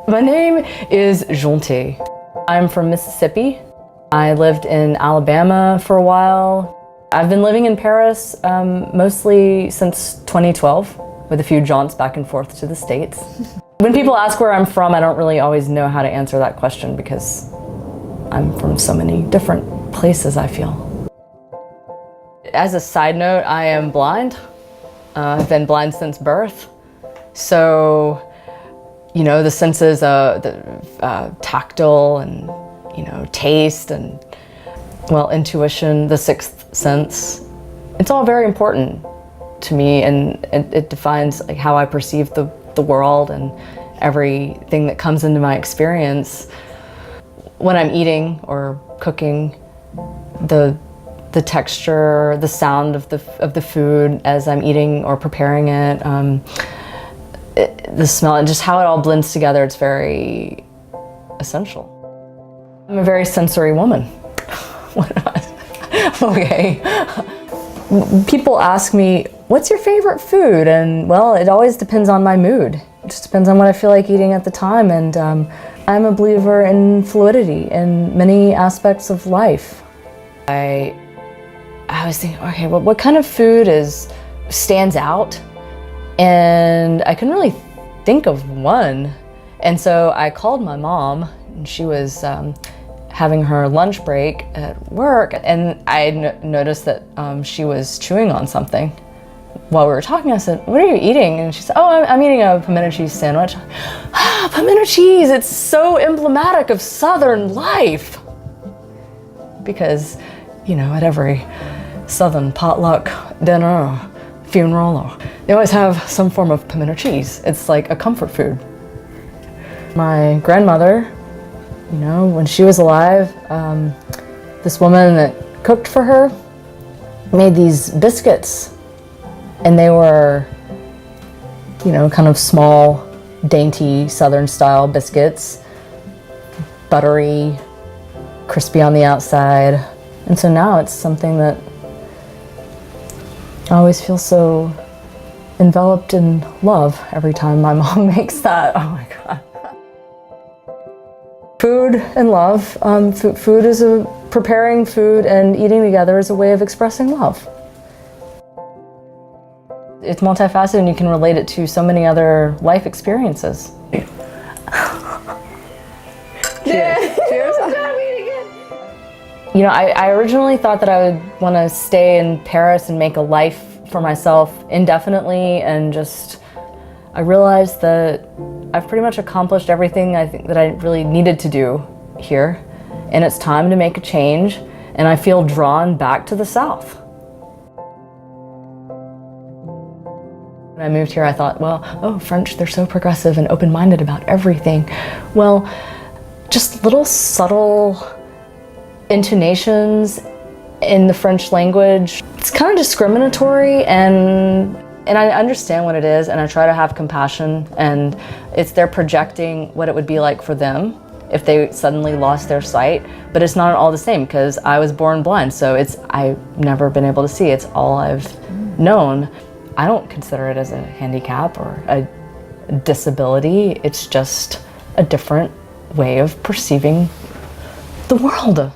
My name is Jonté. I'm from Mississippi. I lived in Alabama for a while. I've been living in Paris mostly since 2012, with a few jaunts back and forth to the States. When people ask where I'm from, I don't really always know how to answer that question because I'm from so many different places, I feel. As a side note, I am blind. I've been blind since birth. So, you know, the senses, tactile and, you know, taste and, well, intuition, the sixth sense. It's all very important to me, and it defines like how I perceive the world and everything that comes into my experience. When I'm eating or cooking, the texture, the sound of the food as I'm eating or preparing it, the smell, and just how it all blends together, it's very essential. I'm a very sensory woman. What am I? Okay. People ask me, what's your favorite food? And well, it always depends on my mood. It just depends on what I feel like eating at the time. And I'm a believer in fluidity in many aspects of life. I was thinking, okay, well, what kind of food stands out? And I couldn't really think of one. And so I called my mom, and she was having her lunch break at work, and I noticed that she was chewing on something. While we were talking, I said, what are you eating? And she said, oh, I'm eating a pimento cheese sandwich. Ah, pimento cheese, it's so emblematic of Southern life. Because, you know, at every Southern potluck dinner, funeral, they always have some form of pimento cheese. It's like a comfort food. My grandmother, you know, when she was alive, this woman that cooked for her made these biscuits, and they were, you know, kind of small, dainty Southern style biscuits, buttery, crispy on the outside. And so now it's something that I always feel so enveloped in love every time my mom makes that. Oh my God. Food and love. Food is preparing food and eating together is a way of expressing love. It's multifaceted, and you can relate it to so many other life experiences. Cheers. Cheers. You know, I originally thought that I would want to stay in Paris and make a life for myself indefinitely, and I realized that I've pretty much accomplished everything I think that I really needed to do here, and it's time to make a change, and I feel drawn back to the South. When I moved here, I thought, well, oh, French, they're so progressive and open-minded about everything. Well, just little subtle intonations in the French language. It's kind of discriminatory, and I understand what it is, and I try to have compassion, and they're projecting what it would be like for them if they suddenly lost their sight, but it's not all the same because I was born blind, so I've never been able to see. It's all I've known. I don't consider it as a handicap or a disability. It's just a different way of perceiving the world.